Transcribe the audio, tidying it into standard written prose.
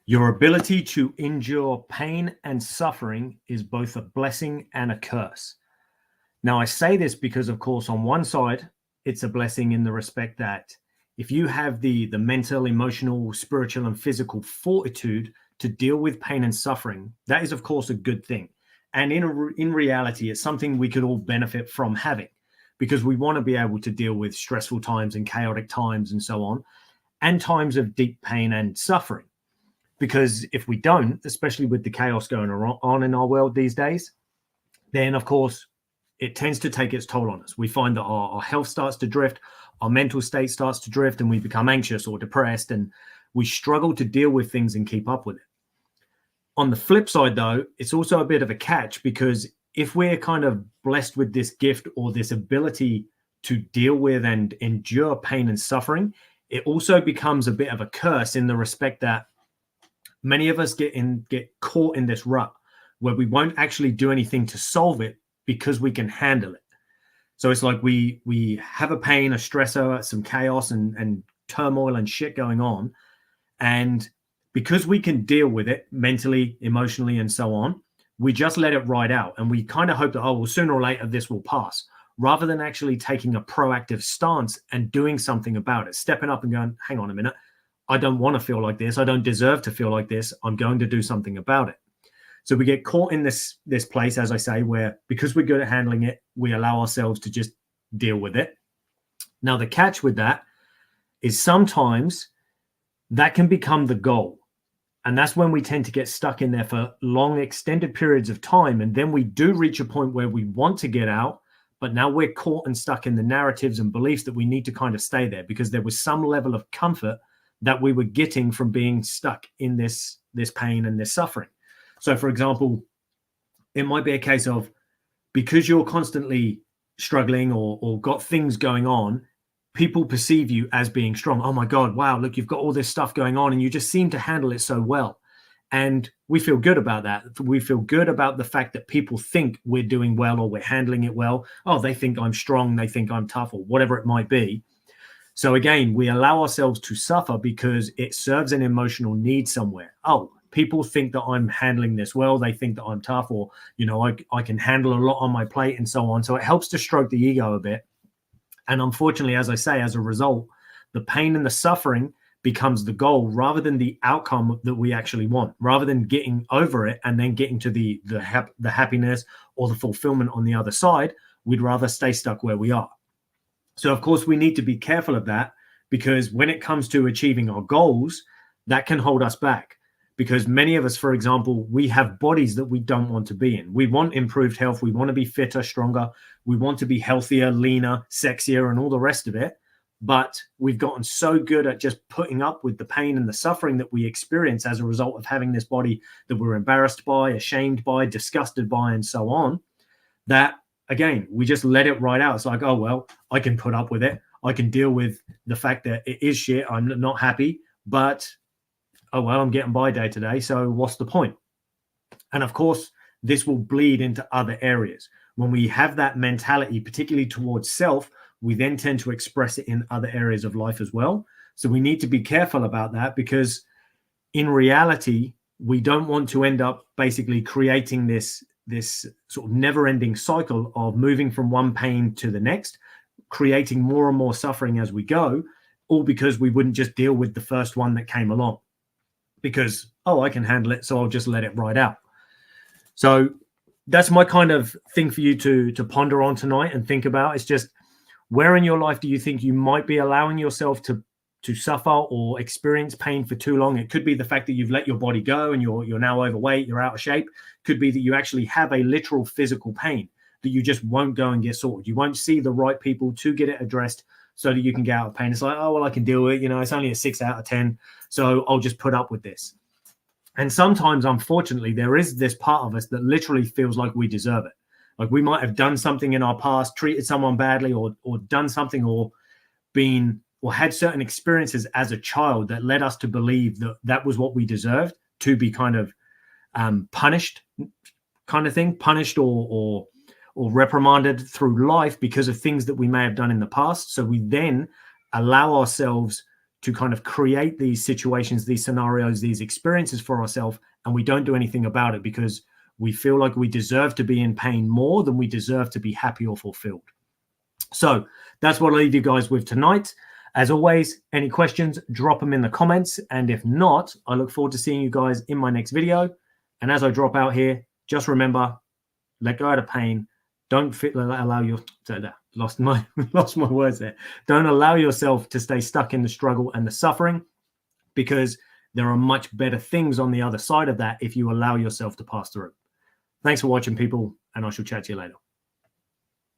Your ability to endure pain and suffering is both a blessing and a curse. Now, I say this because, of course, on one side, it's a blessing in the respect that if you have the mental, emotional, spiritual, and physical fortitude to deal with pain and suffering, that is, of course, a good thing. And in reality, it's something we could all benefit from having, because we want to be able to deal with stressful times and chaotic times and so on, and times of deep pain and suffering. Because if we don't, especially with the chaos going on in our world these days, then of course it tends to take its toll on us. We find that our health starts to drift, our mental state starts to drift, and we become anxious or depressed, and we struggle to deal with things and keep up with it. On the flip side, though, it's also a bit of a catch, because if we're kind of blessed with this gift or this ability to deal with and endure pain and suffering, it also becomes a bit of a curse in the respect that many of us get caught in this rut where we won't actually do anything to solve it because we can handle it. So it's like we have a pain, a stressor, some chaos and turmoil and shit going on. And because we can deal with it mentally, emotionally, and so on, we just let it ride out. And we kind of hope that, oh, well, sooner or later this will pass, rather than actually taking a proactive stance and doing something about it, stepping up and going, hang on a minute, I don't want to feel like this. I don't deserve to feel like this. I'm going to do something about it. So we get caught in this place, as I say, where because we're good at handling it, we allow ourselves to just deal with it. Now, the catch with that is sometimes that can become the goal. And that's when we tend to get stuck in there for long, extended periods of time. And then we do reach a point where we want to get out, but now we're caught and stuck in the narratives and beliefs that we need to kind of stay there because there was some level of comfort that we were getting from being stuck in this pain and this suffering. So, for example, it might be a case of because you're constantly struggling or got things going on, people perceive you as being strong. Oh my God, wow, look, you've got all this stuff going on and you just seem to handle it so well. And we feel good about that. We feel good about the fact that people think we're doing well or we're handling it well. Oh, they think I'm strong, they think I'm tough, or whatever it might be. So again, we allow ourselves to suffer because it serves an emotional need somewhere. Oh, people think that I'm handling this well. They think that I'm tough, or, I can handle a lot on my plate and so on. So it helps to stroke the ego a bit. And unfortunately, as I say, as a result, the pain and the suffering becomes the goal rather than the outcome that we actually want, rather than getting over it and then getting to the happiness or the fulfillment on the other side. We'd rather stay stuck where we are. So, of course, we need to be careful of that, because when it comes to achieving our goals, that can hold us back. Because many of us, for example, we have bodies that we don't want to be in. We want improved health. We want to be fitter, stronger. We want to be healthier, leaner, sexier, and all the rest of it. But we've gotten so good at just putting up with the pain and the suffering that we experience as a result of having this body that we're embarrassed by, ashamed by, disgusted by, and so on, that again, we just let it ride out. It's like, oh, well, I can put up with it. I can deal with the fact that it is shit. I'm not happy, but, oh, well, I'm getting by day to day. So what's the point? And of course, this will bleed into other areas. When we have that mentality, particularly towards self, we then tend to express it in other areas of life as well. So we need to be careful about that, because in reality, we don't want to end up basically creating this sort of never-ending cycle of moving from one pain to the next, creating more and more suffering as we go, all because we wouldn't just deal with the first one that came along. Because, oh, I can handle it, so I'll just let it ride out. So that's my kind of thing for you to ponder on tonight and think about. It's just, where in your life do you think you might be allowing yourself to suffer or experience pain for too long? It could be the fact that you've let your body go and you're now overweight, you're out of shape. Could be that you actually have a literal physical pain that you just won't go and get sorted. You won't see the right people to get it addressed so that you can get out of pain. It's like, oh, well, I can deal with it. It's only a 6 out of 10. So I'll just put up with this. And sometimes, unfortunately, there is this part of us that literally feels like we deserve it. Like we might have done something in our past, treated someone badly, or done something, or had certain experiences as a child that led us to believe that that was what we deserved, to be kind of punished, kind of thing, punished or reprimanded through life because of things that we may have done in the past. So we then allow ourselves to kind of create these situations, these scenarios, these experiences for ourselves, and we don't do anything about it because we feel like we deserve to be in pain more than we deserve to be happy or fulfilled. So that's what I'll leave you guys with tonight. As always, any questions, drop them in the comments. And if not, I look forward to seeing you guys in my next video. And as I drop out here, just remember, let go of the pain. Don't allow your lost my words there. Don't allow yourself to stay stuck in the struggle and the suffering, because there are much better things on the other side of that if you allow yourself to pass through. Thanks for watching, people, and I shall chat to you later.